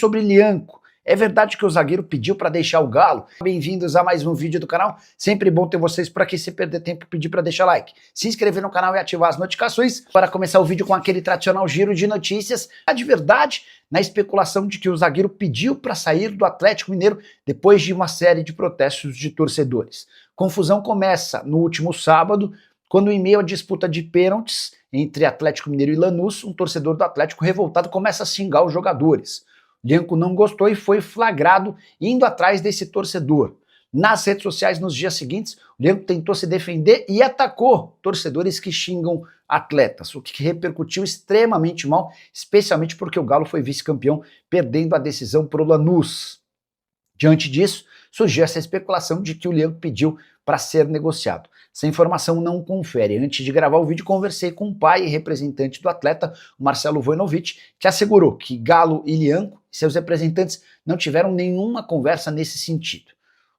sobre Lianco. É verdade que o zagueiro pediu para deixar o Galo? Bem-vindos a mais um vídeo do canal. Sempre bom ter vocês por aqui. Se perder tempo, pedir para deixar like, se inscrever no canal e ativar as notificações para começar o vídeo com aquele tradicional giro de notícias. Há de verdade na especulação de que o zagueiro pediu para sair do Atlético Mineiro depois de uma série de protestos de torcedores. Confusão começa no último sábado, quando em meio à disputa de pênaltis entre Atlético Mineiro e Lanús, um torcedor do Atlético revoltado começa a xingar os jogadores. Lianco não gostou e foi flagrado indo atrás desse torcedor. Nas redes sociais, nos dias seguintes, o Lianco tentou se defender e atacou torcedores que xingam atletas, o que repercutiu extremamente mal, especialmente porque o Galo foi vice-campeão, perdendo a decisão para o Lanús. Diante disso, surgiu essa especulação de que o Lianco pediu para ser negociado. Essa informação não confere. Antes de gravar o vídeo, conversei com o pai e representante do atleta, o Marcelo Vojnovic, que assegurou que Galo e Lianco e seus representantes não tiveram nenhuma conversa nesse sentido.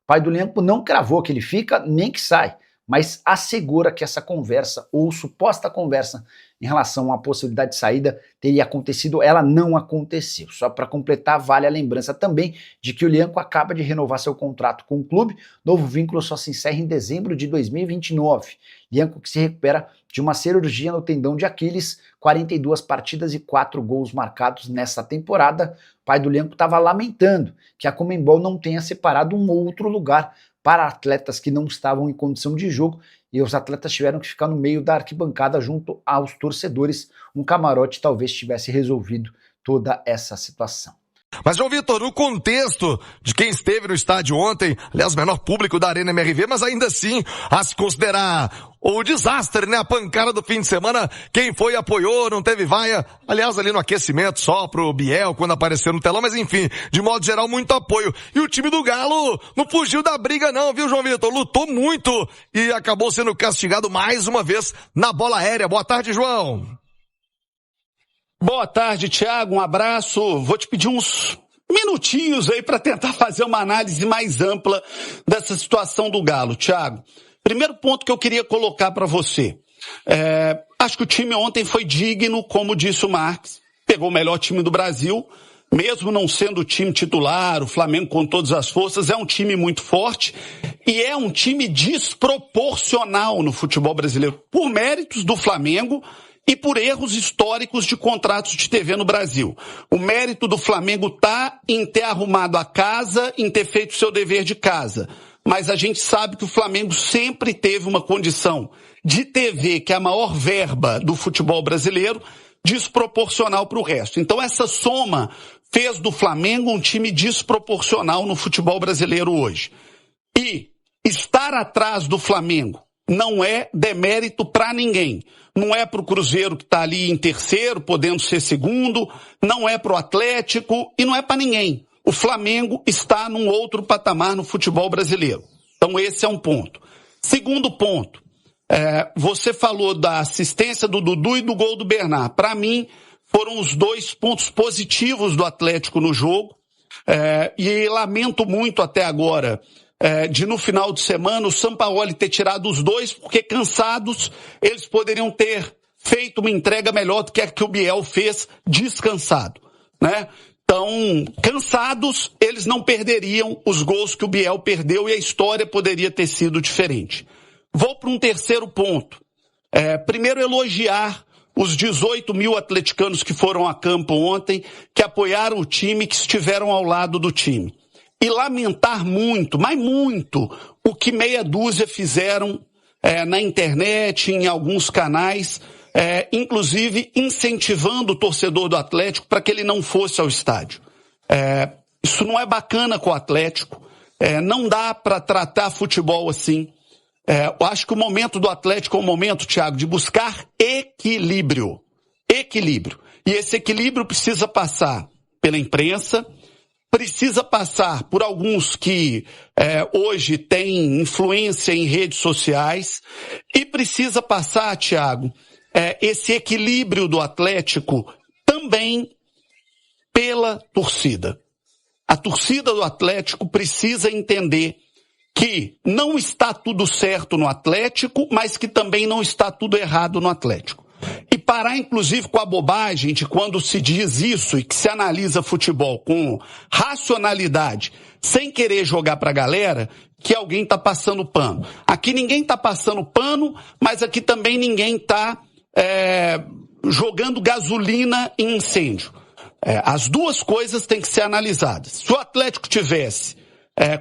O pai do Lianco não cravou que ele fica nem que sai, mas assegura que essa conversa, ou suposta conversa, em relação à possibilidade de saída, teria acontecido, ela não aconteceu. Só para completar, vale a lembrança também de que o Lianco acaba de renovar seu contrato com o clube, novo vínculo só se encerra em dezembro de 2029. Lianco que se recupera de uma cirurgia no tendão de Aquiles, 42 partidas e 4 gols marcados nessa temporada. O pai do Lianco estava lamentando que a Conmebol não tenha separado um outro lugar para atletas que não estavam em condição de jogo, e os atletas tiveram que ficar no meio da arquibancada junto aos torcedores. Um camarote talvez tivesse resolvido toda essa situação. Mas, João Vitor, no contexto de quem esteve no estádio ontem, aliás, o menor público da Arena MRV, mas ainda assim, a se considerar o desastre, né? A pancada do fim de semana, quem foi apoiou, não teve vaia, aliás, ali no aquecimento só pro Biel, quando apareceu no telão, mas enfim, de modo geral, muito apoio. E o time do Galo não fugiu da briga não, viu, João Vitor? Lutou muito e acabou sendo castigado mais uma vez na bola aérea. Boa tarde, João. Boa tarde, Thiago, um abraço. Vou te pedir uns minutinhos aí para tentar fazer uma análise mais ampla dessa situação do Galo, Thiago. Primeiro ponto que eu queria colocar para você. Acho que o time ontem foi digno, como disse o Marques, pegou o melhor time do Brasil, mesmo não sendo o time titular, o Flamengo com todas as forças, é um time muito forte e é um time desproporcional no futebol brasileiro, por méritos do Flamengo e por erros históricos de contratos de TV no Brasil. O mérito do Flamengo está em ter arrumado a casa, em ter feito o seu dever de casa. Mas a gente sabe que o Flamengo sempre teve uma condição de TV, que é a maior verba do futebol brasileiro, desproporcional para o resto. Então essa soma fez do Flamengo um time desproporcional no futebol brasileiro hoje. E estar atrás do Flamengo não é demérito para ninguém. Não é para o Cruzeiro que está ali em terceiro, podendo ser segundo, não é para o Atlético e não é para ninguém. O Flamengo está num outro patamar no futebol brasileiro. Então esse é um ponto. Segundo ponto, você falou da assistência do Dudu e do gol do Bernard. Para mim, foram os dois pontos positivos do Atlético no jogo. E lamento muito até agora de no final de semana o Sampaoli ter tirado os dois, porque cansados eles poderiam ter feito uma entrega melhor do que a que o Biel fez descansado, né? Então, cansados, eles não perderiam os gols que o Biel perdeu e a história poderia ter sido diferente. Vou para um terceiro ponto. Primeiro, elogiar os 18 mil atleticanos que foram a campo ontem, que apoiaram o time, que estiveram ao lado do time. E lamentar muito, mas muito, o que meia dúzia fizeram na internet, em alguns canais, inclusive incentivando o torcedor do Atlético para que ele não fosse ao estádio. Isso não é bacana com o Atlético, não dá para tratar futebol assim. Eu acho que o momento do Atlético é um momento, Thiago, de buscar equilíbrio. Equilíbrio. E esse equilíbrio precisa passar pela imprensa, precisa passar por alguns que hoje têm influência em redes sociais e precisa passar, Thiago, esse equilíbrio do Atlético também pela torcida. A torcida do Atlético precisa entender que não está tudo certo no Atlético, mas que também não está tudo errado no Atlético. E parar, inclusive, com a bobagem de quando se diz isso e que se analisa futebol com racionalidade, sem querer jogar pra galera, que alguém tá passando pano. Aqui ninguém tá passando pano, mas aqui também ninguém tá jogando gasolina em incêndio. As duas coisas têm que ser analisadas. Se o Atlético tivesse,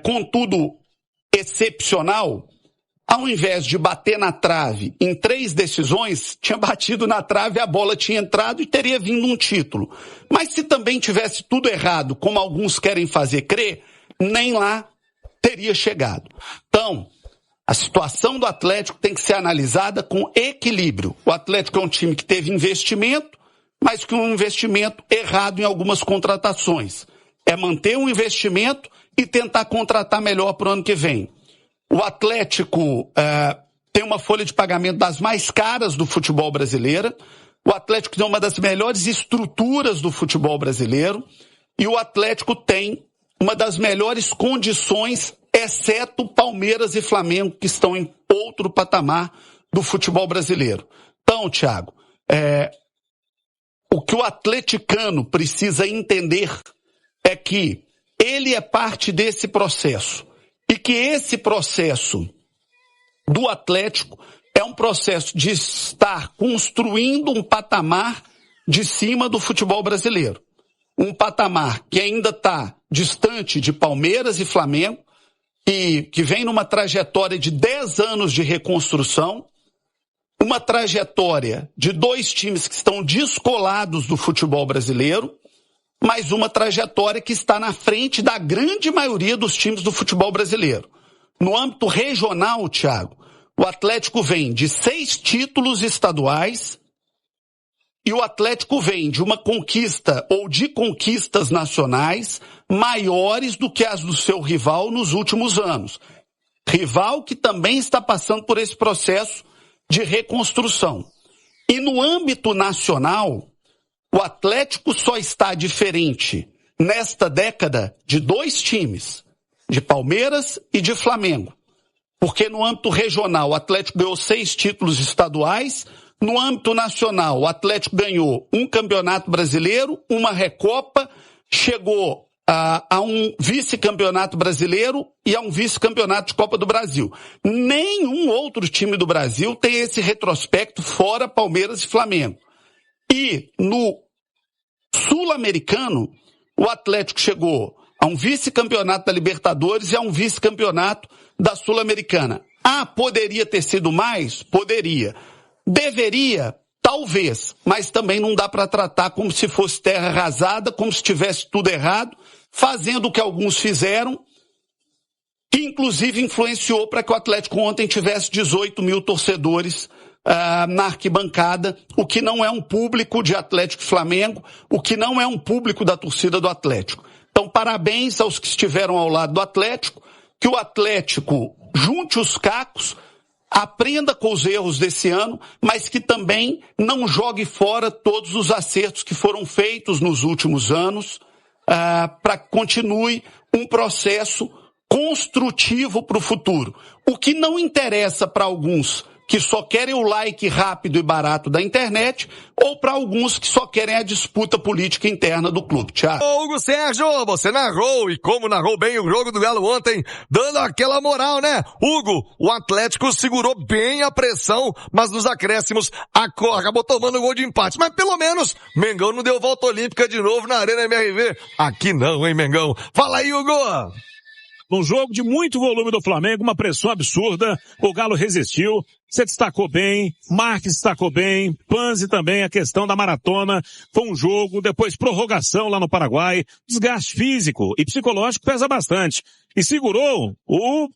contudo, excepcional, ao invés de bater na trave em 3 decisões, tinha batido na trave, a bola tinha entrado e teria vindo um título. Mas se também tivesse tudo errado, como alguns querem fazer crer, nem lá teria chegado. Então, a situação do Atlético tem que ser analisada com equilíbrio. O Atlético é um time que teve investimento, mas que um investimento errado em algumas contratações. É manter um investimento e tentar contratar melhor para o ano que vem. O Atlético tem uma folha de pagamento das mais caras do futebol brasileiro. O Atlético tem uma das melhores estruturas do futebol brasileiro. E o Atlético tem uma das melhores condições, exceto Palmeiras e Flamengo, que estão em outro patamar do futebol brasileiro. Então, Thiago, o que o atleticano precisa entender é que ele é parte desse processo. E que esse processo do Atlético é um processo de estar construindo um patamar de cima do futebol brasileiro. Um patamar que ainda está distante de Palmeiras e Flamengo, e que vem numa trajetória de 10 anos de reconstrução, uma trajetória de 2 times que estão descolados do futebol brasileiro, mas uma trajetória que está na frente da grande maioria dos times do futebol brasileiro. No âmbito regional, Thiago, o Atlético vem de 6 títulos estaduais e o Atlético vem de uma conquista ou de conquistas nacionais maiores do que as do seu rival nos últimos anos. Rival que também está passando por esse processo de reconstrução. E no âmbito nacional, o Atlético só está diferente nesta década de 2 times, de Palmeiras e de Flamengo. Porque no âmbito regional o Atlético ganhou 6 títulos estaduais, no âmbito nacional o Atlético ganhou um campeonato brasileiro, uma Recopa, chegou a um vice-campeonato brasileiro e a um vice-campeonato de Copa do Brasil. Nenhum outro time do Brasil tem esse retrospecto fora Palmeiras e Flamengo. E no Sul-Americano, o Atlético chegou a um vice-campeonato da Libertadores e a um vice-campeonato da Sul-Americana. Poderia ter sido mais? Poderia. Deveria? Talvez. Mas também não dá para tratar como se fosse terra arrasada, como se tivesse tudo errado, fazendo o que alguns fizeram, que inclusive influenciou para que o Atlético ontem tivesse 18 mil torcedores na arquibancada, o que não é um público de Atlético e Flamengo, o que não é um público da torcida do Atlético. Então, parabéns aos que estiveram ao lado do Atlético, que o Atlético junte os cacos, aprenda com os erros desse ano, mas que também não jogue fora todos os acertos que foram feitos nos últimos anos, para que continue um processo construtivo para o futuro. O que não interessa para alguns que só querem o like rápido e barato da internet, ou para alguns que só querem a disputa política interna do clube. Thiago. Ô, Hugo Sérgio, você narrou, e como narrou bem o jogo do Galo ontem, dando aquela moral, né? Hugo, o Atlético segurou bem a pressão, mas nos acréscimos acabou tomando um gol de empate. Mas pelo menos, Mengão não deu volta olímpica de novo na Arena MRV. Aqui não, hein, Mengão? Fala aí, Hugo! Num jogo de muito volume do Flamengo, uma pressão absurda, o Galo resistiu, você destacou bem, Marques destacou bem, Panzi também, a questão da maratona, foi um jogo, depois prorrogação lá no Paraguai, desgaste físico e psicológico pesa bastante, e segurou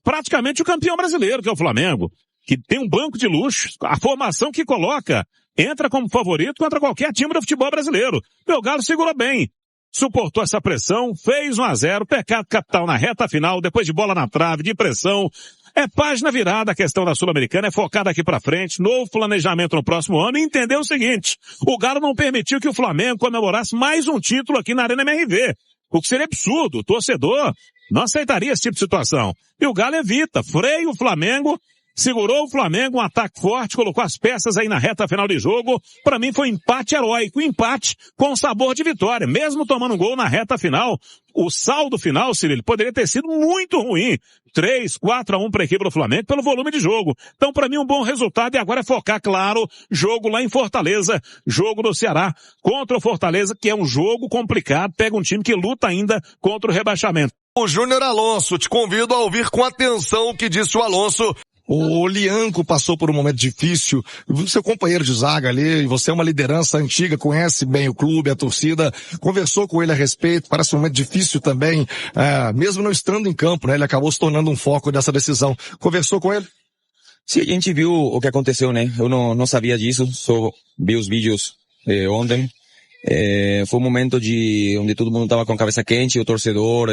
praticamente o campeão brasileiro, que é o Flamengo, que tem um banco de luxo, a formação que coloca, entra como favorito contra qualquer time do futebol brasileiro, o Galo segurou bem. Suportou essa pressão, fez 1-0, pecado capital na reta final, depois de bola na trave, de pressão. É página virada a questão da Sul-Americana, é focada aqui pra frente, novo planejamento no próximo ano e entender o seguinte, o Galo não permitiu que o Flamengo comemorasse mais um título aqui na Arena MRV, o que seria absurdo, o torcedor não aceitaria esse tipo de situação. E o Galo evita, freia o Flamengo segurou o Flamengo, um ataque forte, colocou as peças aí na reta final de jogo. Para mim foi um empate heróico, um empate com sabor de vitória. Mesmo tomando um gol na reta final, o saldo final, Cirilo, poderia ter sido muito ruim. 3-4-1 para a equipe do Flamengo pelo volume de jogo. Então, para mim, um bom resultado e agora é focar, claro, jogo lá em Fortaleza, jogo do Ceará contra o Fortaleza, que é um jogo complicado, pega um time que luta ainda contra o rebaixamento. O Júnior Alonso, te convido a ouvir com atenção o que disse o Alonso. O Lianco passou por um momento difícil, seu companheiro de zaga ali, você é uma liderança antiga, conhece bem o clube, a torcida, conversou com ele a respeito, parece um momento difícil também, mesmo não estando em campo, né, ele acabou se tornando um foco dessa decisão. Conversou com ele? Sim, a gente viu o que aconteceu, né, eu não sabia disso, só vi os vídeos ontem. Foi um momento onde todo mundo estava com a cabeça quente, o torcedor,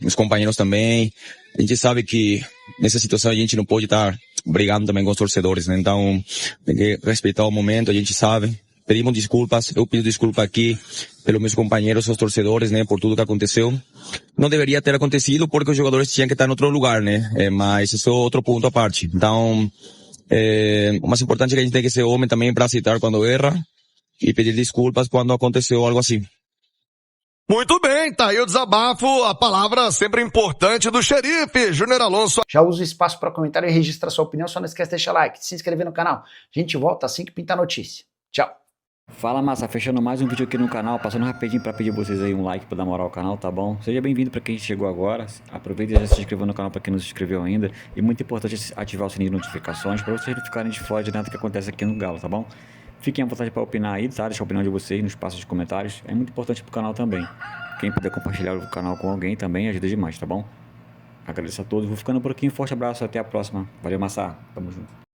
os companheiros também. A gente sabe que nessa situação a gente não pode estar brigando também com os torcedores, né? Então tem que respeitar o momento, a gente sabe. Pedimos desculpas, eu pido desculpa aqui pelos meus companheiros, os torcedores, né, por tudo que aconteceu. Não deveria ter acontecido porque os jogadores tinham que estar em outro lugar, né? Mas isso é outro ponto à parte. Então, o mais importante é que a gente tem que ser homem também para aceitar quando erra e pedir desculpas quando aconteceu algo assim. Muito bem, tá aí o desabafo, a palavra sempre importante do xerife, Júnior Alonso. Já usa o espaço para comentário e registra sua opinião, só não esquece de deixar like, se inscrever no canal. A gente volta assim que pinta a notícia. Tchau. Fala massa, fechando mais um vídeo aqui no canal, passando rapidinho para pedir vocês aí um like para dar moral ao canal, tá bom? Seja bem-vindo para quem chegou agora, aproveita e já se inscreva no canal para quem não se inscreveu ainda. E muito importante ativar o sininho de notificações para vocês não ficarem de fora de nada que acontece aqui no Galo, tá bom? Fiquem à vontade para opinar aí, tá? Deixa a opinião de vocês no espaço de comentários, é muito importante pro canal também. Quem puder compartilhar o canal com alguém também ajuda demais, tá bom? Agradeço a todos, vou ficando por aqui, um forte abraço, até a próxima. Valeu, massa, tamo junto.